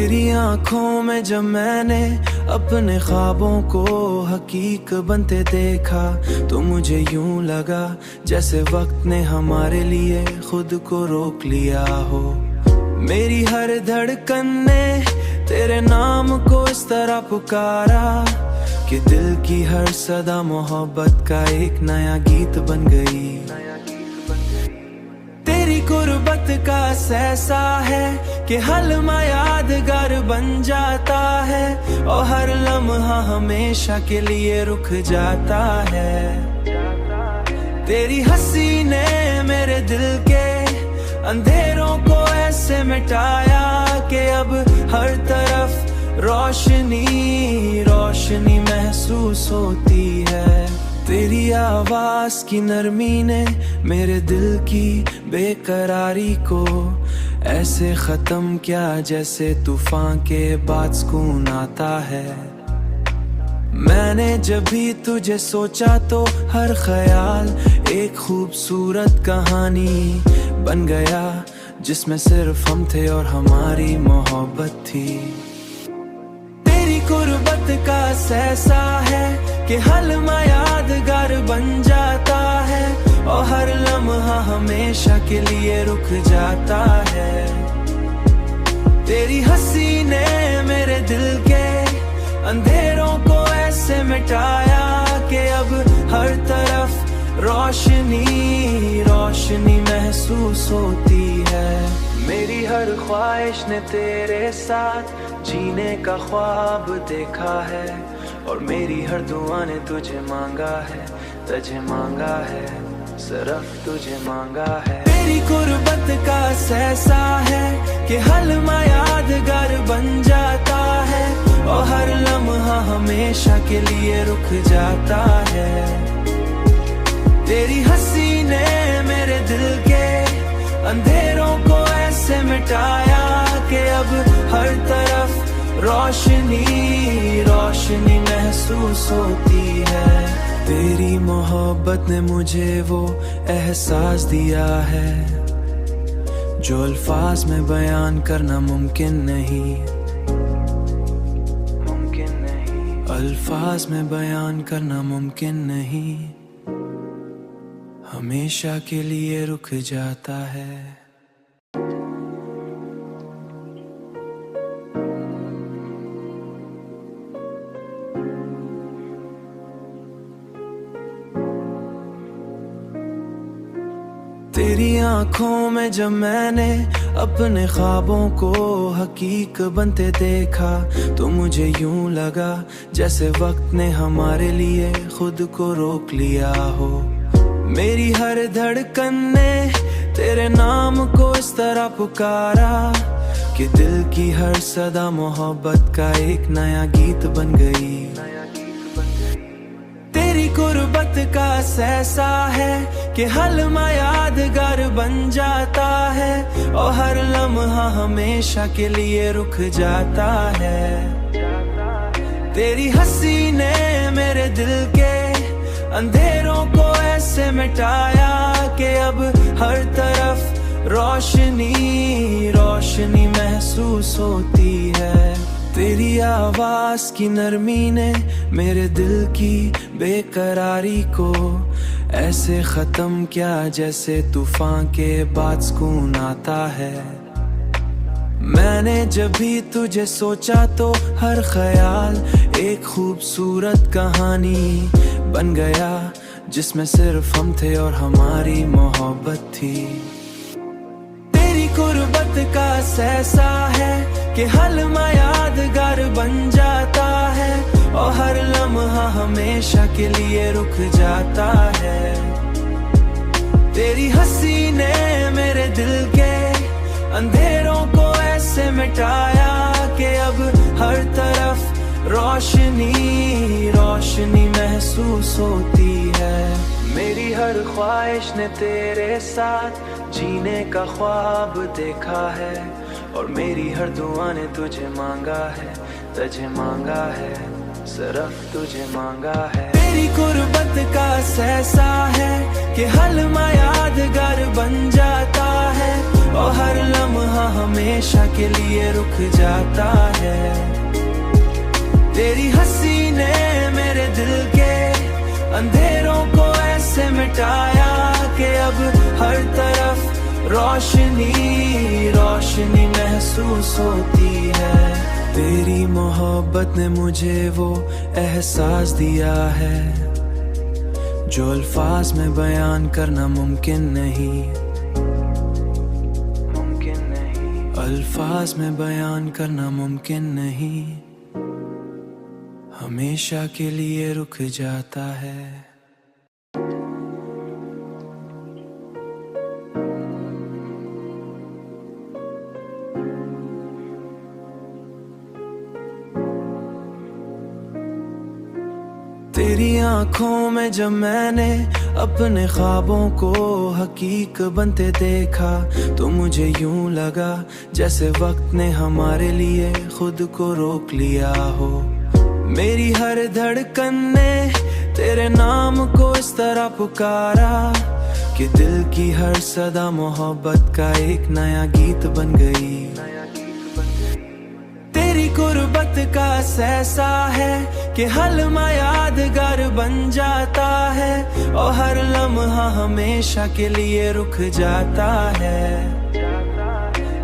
तेरी आंखों में जब मैंने अपने ख्वाबों को हकीक बनते देखा तो मुझे यूं लगा जैसे वक्त ने हमारे लिए खुद को रोक लिया हो। मेरी हर धड़कन ने तेरे नाम को इस तरह पुकारा कि दिल की हर सदा मोहब्बत का एक नया गीत बन गई। तेरी गुर्बत का सहसा है कि हलमा यादगार बन जाता है और हर लम्हा हमेशा के लिए रुक जाता है। तेरी हंसी ने मेरे दिल के अंधेरों को ऐसे मिटाया कि अब हर तरफ रोशनी रोशनी महसूस होती है। तेरी आवाज की नरमी ने मेरे दिल की बेकरारी को ऐसे खत्म किया जैसे तूफान के बाद सुकून आता है। मैंने जब भी तुझे सोचा तो हर ख्याल एक खूबसूरत कहानी बन गया जिसमें सिर्फ हम थे और हमारी मोहब्बत थी। तेरी गुर्बत का सहसा है कि हलमा यादगार बन जाता है और हर लम्हा हमेशा के लिए रुक जाता है। तेरी हंसी ने मेरे दिल के अंधेरों को ऐसे मिटाया कि अब हर तरफ रोशनी रोशनी महसूस होती है। मेरी हर ख्वाहिश ने तेरे साथ जीने का ख्वाब देखा है और मेरी हर दुआ ने तुझे मांगा है, तुझे मांगा है, सिर्फ तुझे मांगा है। तेरी गुर्बत का सहसा है कि हलमा यादगार बन जाता है और हर लम्हा हमेशा के लिए रुक जाता है। तेरी हंसी ने मेरे दिल के अंधेरों को ऐसे मिटाया कि अब हर तरफ रोशनी रोशनी महसूस होती है। तेरी मोहब्बत ने मुझे वो एहसास दिया है जो अल्फाज में बयान करना मुमकिन नहीं, मुमकिन नहीं। अल्फाज में बयान करना मुमकिन नहीं, हमेशा के लिए रुक जाता है। तेरी आंखों में जब मैंने अपने ख्वाबों को हकीक बनते देखा तो मुझे यूं लगा जैसे वक्त ने हमारे लिए खुद को रोक लिया हो। मेरी हर धड़कन ने तेरे नाम को इस तरह पुकारा कि दिल की हर सदा मोहब्बत का एक नया गीत बन गई। तेरी गुर्बत का सहसा है कि हलमा यादगार बन जाता है और हर लम्हा हमेशा के लिए रुक जाता है। तेरी हंसी ने मेरे दिल के अंधेरों को ऐसे मिटाया कि अब हर तरफ रोशनी रोशनी महसूस होती है। तेरी आवाज की नरमी ने मेरे दिल की बेकरारी को ऐसे खत्म किया जैसे तूफान के बाद सुकून आता है। मैंने जब भी तुझे सोचा तो हर ख्याल एक खूबसूरत कहानी बन गया जिसमें सिर्फ हम थे और हमारी मोहब्बत थी। तेरी गुर्बत का सहसा है कि हलमा यादगार बन जाता है और हर लम्हा हमेशा के लिए रुक जाता है। तेरी हंसी ने मेरे दिल के अंधेरों को ऐसे मिटाया कि अब हर तरफ रोशनी रोशनी महसूस होती है। मेरी हर ख्वाहिश ने तेरे साथ जीने का ख्वाब देखा है और मेरी हर दुआ ने तुझे मांगा है, तुझे मांगा है, सिर्फ तुझे मांगा है। तेरी गुर्बत का सहसा है कि हलमा यादगार बन जाता है और हर लम्हा हमेशा के लिए रुक जाता है। तेरी हंसी ने मेरे दिल के अंधेरों को ऐसे मिटाया कि अब हर तरफ रोशनी रोशनी महसूस होती है। तेरी मोहब्बत ने मुझे वो एहसास दिया है जो अल्फाज में बयान करना मुमकिन नहीं, अल्फाज में बयान करना मुमकिन नहीं, हमेशा के लिए रुक जाता है। तेरी आंखों में जब मैंने अपने ख्वाबों को हकीक बनते देखा तो मुझे यूं लगा जैसे वक्त ने हमारे लिए खुद को रोक लिया हो। मेरी हर धड़कन ने तेरे नाम को इस तरह पुकारा कि दिल की हर सदा मोहब्बत का एक नया गीत बन गई। तेरी गुर्बत का सहसा है कि हलमा यादगार बन जाता है और हर लम्हा हमेशा के लिए रुक जाता है।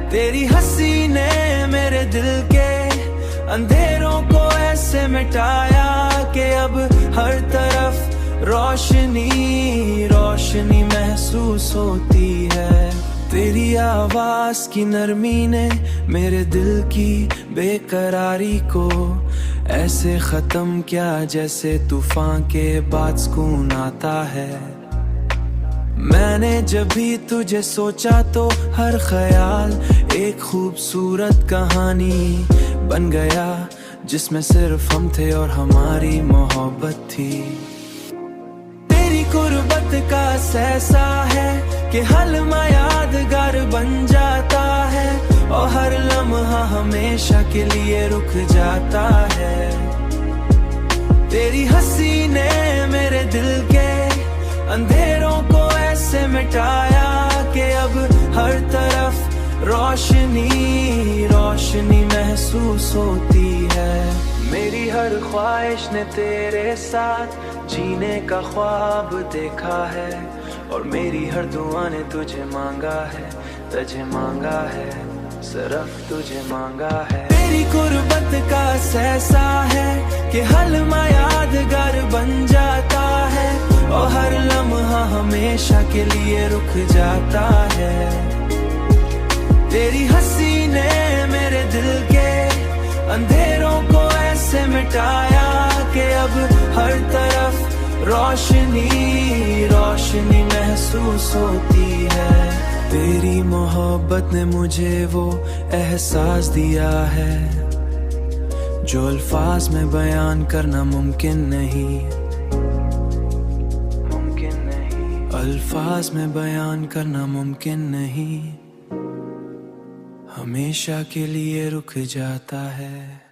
तेरी हंसी ने मेरे दिल के अंधेरों को ऐसे मिटाया कि अब हर तरफ रोशनी रोशनी महसूस होती है। तेरी आवाज की नरमी ने मेरे दिल की बेकरारी को ऐसे खत्म किया जैसे तूफान के बाद सुकून आता है। मैंने जब भी तुझे सोचा तो हर ख्याल एक खूबसूरत कहानी बन गया जिसमें सिर्फ हम थे और हमारी मोहब्बत थी। तेरी गुर्बत का सहसा है कि हलमा यादगार बन जाता है और हर लम्हा हमेशा के लिए रुक जाता है। तेरी हंसी ने मेरे दिल के अंधेरों को ऐसे मिटाया कि अब हर तरफ रोशनी रोशनी महसूस होती है। मेरी हर ख्वाहिश ने तेरे साथ जीने का ख्वाब देखा है और मेरी हर दुआ ने तुझे मांगा है, तुझे मांगा है, सिर्फ तुझे मांगा है। तेरी गुर्बत का सहसा है कि हलमा यादगार बन जाता है और हर लम्हा हमेशा के लिए रुक जाता है। तेरी हंसी ने मेरे दिल के अंधेरों को ऐसे मिटाया कि अब हर तरफ रोशनी रोशनी महसूस होती है। तेरी मोहब्बत ने मुझे वो एहसास दिया है जो अल्फाज में बयान करना मुमकिन नहीं, अल्फाज में बयान करना मुमकिन नहीं, हमेशा के लिए रुक जाता है।